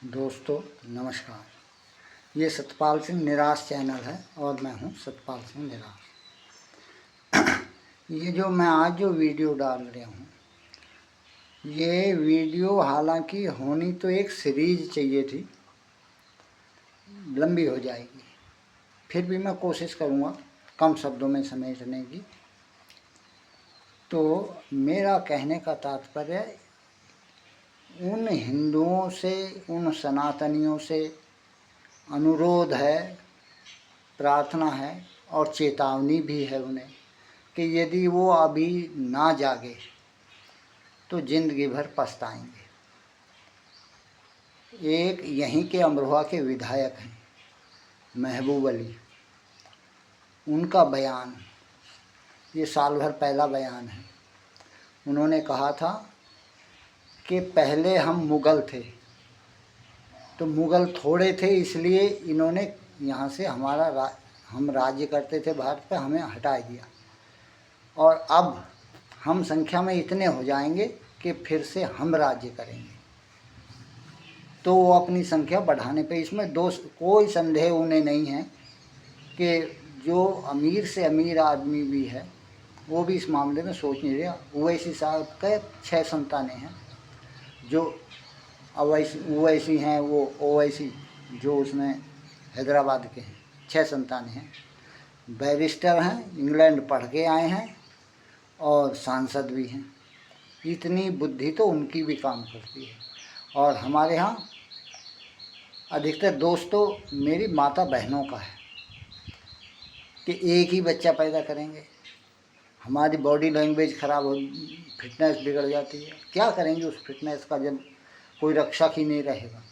दोस्तों नमस्कार। ये सतपाल सिंह निराश चैनल है और मैं हूँ सतपाल सिंह निराश। ये जो मैं आज जो वीडियो डाल रहा हूँ, ये वीडियो हालांकि होनी तो एक सीरीज चाहिए थी, लंबी हो जाएगी, फिर भी मैं कोशिश करूँगा कम शब्दों में समेटने की। तो मेरा कहने का तात्पर्य उन हिंदुओं से, उन सनातनियों से अनुरोध है, प्रार्थना है और चेतावनी भी है उन्हें कि यदि वो अभी ना जागे तो ज़िंदगी भर पछताएंगे। एक यहीं के अमरोहा के विधायक हैं महबूब अली, उनका बयान, ये साल भर पहला बयान है। उन्होंने कहा था कि पहले हम मुग़ल थे, तो मुग़ल थोड़े थे इसलिए इन्होंने यहाँ से हम राज्य करते थे भारत पे, हमें हटा दिया, और अब हम संख्या में इतने हो जाएंगे कि फिर से हम राज्य करेंगे। तो वो अपनी संख्या बढ़ाने पे, इसमें कोई संदेह उन्हें नहीं है कि जो अमीर से अमीर आदमी भी है वो भी इस मामले में सोच नहीं रहा। ओवैसी साहब के 6 संतानें हैं, जो ओवैसी हैं, वो ओवैसी जो उसमें हैदराबाद के हैं, 6 संतानें हैं, बैरिस्टर हैं, इंग्लैंड पढ़ के आए हैं और सांसद भी हैं। इतनी बुद्धि तो उनकी भी काम करती है। और हमारे यहाँ अधिकतर दोस्तों मेरी माता बहनों का है कि एक ही बच्चा पैदा करेंगे, हमारी बॉडी लैंग्वेज ख़राब हो, फिटनेस बिगड़ जाती है। क्या करेंगे उस फिटनेस का जब कोई रक्षक ही नहीं रहेगा?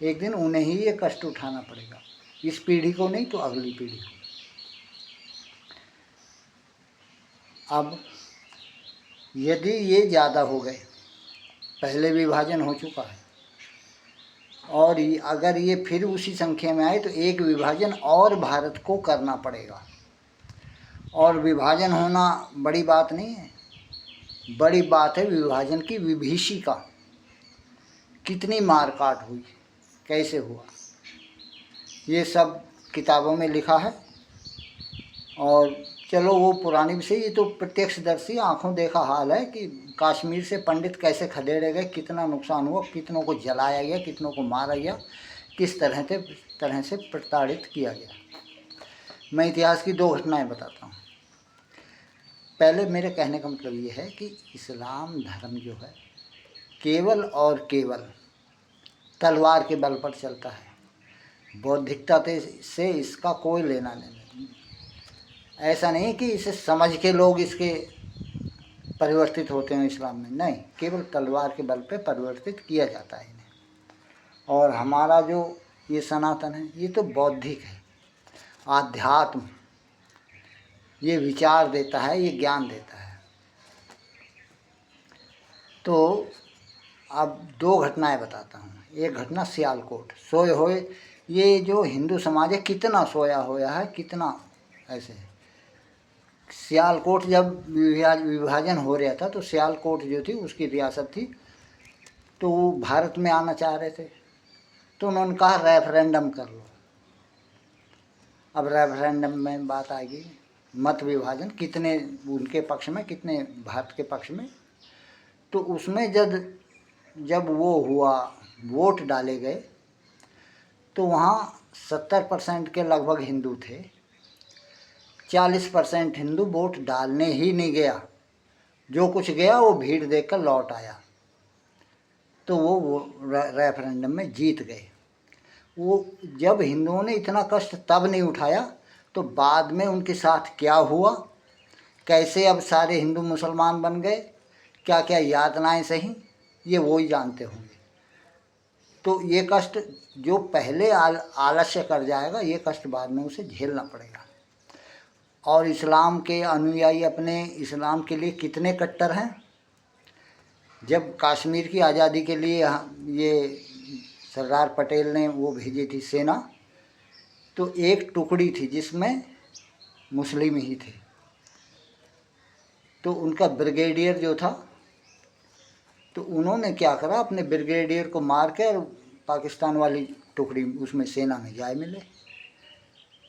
एक दिन उन्हें ही ये कष्ट उठाना पड़ेगा, इस पीढ़ी को नहीं तो अगली पीढ़ी को। अब यदि ये ज़्यादा हो गए, पहले विभाजन हो चुका है और अगर ये फिर उसी संख्या में आए तो एक विभाजन और भारत को करना पड़ेगा। और विभाजन होना बड़ी बात नहीं है, बड़ी बात है विभाजन की विभीषिका। कितनी मारकाट हुई, कैसे हुआ, ये सब किताबों में लिखा है। और चलो वो पुरानी विषय, ये तो प्रत्यक्षदर्शी आंखों देखा हाल है कि कश्मीर से पंडित कैसे खदेड़े गए, कितना नुकसान हुआ, कितनों को जलाया गया, कितनों को मारा गया, किस तरह से प्रताड़ित किया गया। मैं इतिहास की 2 घटनाएं बताता हूँ। पहले मेरे कहने का मतलब ये है कि इस्लाम धर्म जो है केवल और केवल तलवार के बल पर चलता है। बौद्धिकता से इसका कोई लेना नहीं। ऐसा नहीं कि इसे समझ के लोग इसके परिवर्तित होते हैं इस्लाम में, नहीं, केवल तलवार के बल पे परिवर्तित किया जाता है इन्हें। और हमारा जो ये सनातन है ये तो बौद्धिक है, आध्यात्म, ये विचार देता है, ये ज्ञान देता है। तो अब 2 घटनाएं बताता हूँ। एक घटना सियालकोट, सोए होए, ये जो हिंदू समाज है कितना सोया होया है, कितना ऐसे है। सियालकोट जब विभाजन हो रहा था तो सियालकोट जो थी उसकी रियासत थी, तो वो भारत में आना चाह रहे थे, तो उन्होंने कहा रेफरेंडम कर लो। अब रेफरेंडम में बात आएगी मत विभाजन, कितने उनके पक्ष में, कितने भारत के पक्ष में। तो उसमें जब वो हुआ, वोट डाले गए, तो वहाँ 70% के लगभग हिंदू थे, 40% हिंदू वोट डालने ही नहीं गया, जो कुछ गया वो भीड़ देखकर लौट आया, तो वो रेफरेंडम में जीत गए। वो जब हिंदुओं ने इतना कष्ट तब नहीं उठाया, तो बाद में उनके साथ क्या हुआ, कैसे अब सारे हिंदू मुसलमान बन गए, क्या क्या यातनाएं सही, ये वो ही जानते होंगे। तो ये कष्ट जो पहले आलस्य कर जाएगा, ये कष्ट बाद में उसे झेलना पड़ेगा। और इस्लाम के अनुयायी अपने इस्लाम के लिए कितने कट्टर हैं। जब कश्मीर की आज़ादी के लिए ये सरदार पटेल ने वो भेजी थी सेना, तो एक टुकड़ी थी जिसमें मुस्लिम ही थे, तो उनका ब्रिगेडियर जो था, तो उन्होंने क्या करा, अपने ब्रिगेडियर को मार कर पाकिस्तान वाली टुकड़ी उसमें सेना में जाए मिले।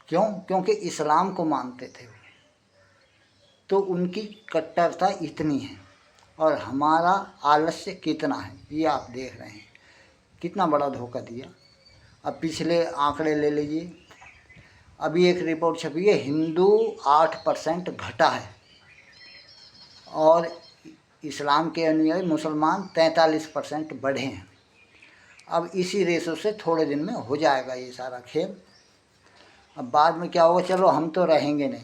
क्यों? क्योंकि इस्लाम को मानते थे वो। तो उनकी कट्टरता इतनी है और हमारा आलस्य कितना है ये आप देख रहे हैं, कितना बड़ा धोखा दिया। अब पिछले आंकड़े ले लीजिए, अभी एक रिपोर्ट छपी है, हिंदू 8% घटा है और इस्लाम के अनुयायी मुसलमान 43% बढ़े हैं। अब इसी रेशो से थोड़े दिन में हो जाएगा ये सारा खेल। अब बाद में क्या होगा, चलो हम तो रहेंगे नहीं,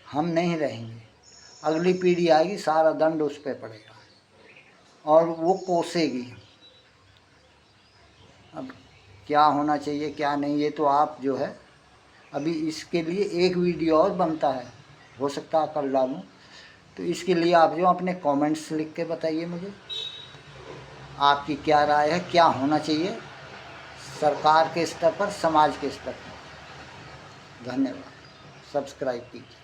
हम नहीं रहेंगे, अगली पीढ़ी आएगी, सारा दंड उस पर पड़ेगा और वो कोसेगी। अब क्या होना चाहिए क्या नहीं, ये तो आप जो है, अभी इसके लिए एक वीडियो और बनता है, हो सकता है कल डालूँ। तो इसके लिए आप जो अपने कमेंट्स लिख के बताइए मुझे, आपकी क्या राय है, क्या होना चाहिए सरकार के स्तर पर, समाज के स्तर पर। धन्यवाद। सब्सक्राइब कीजिए।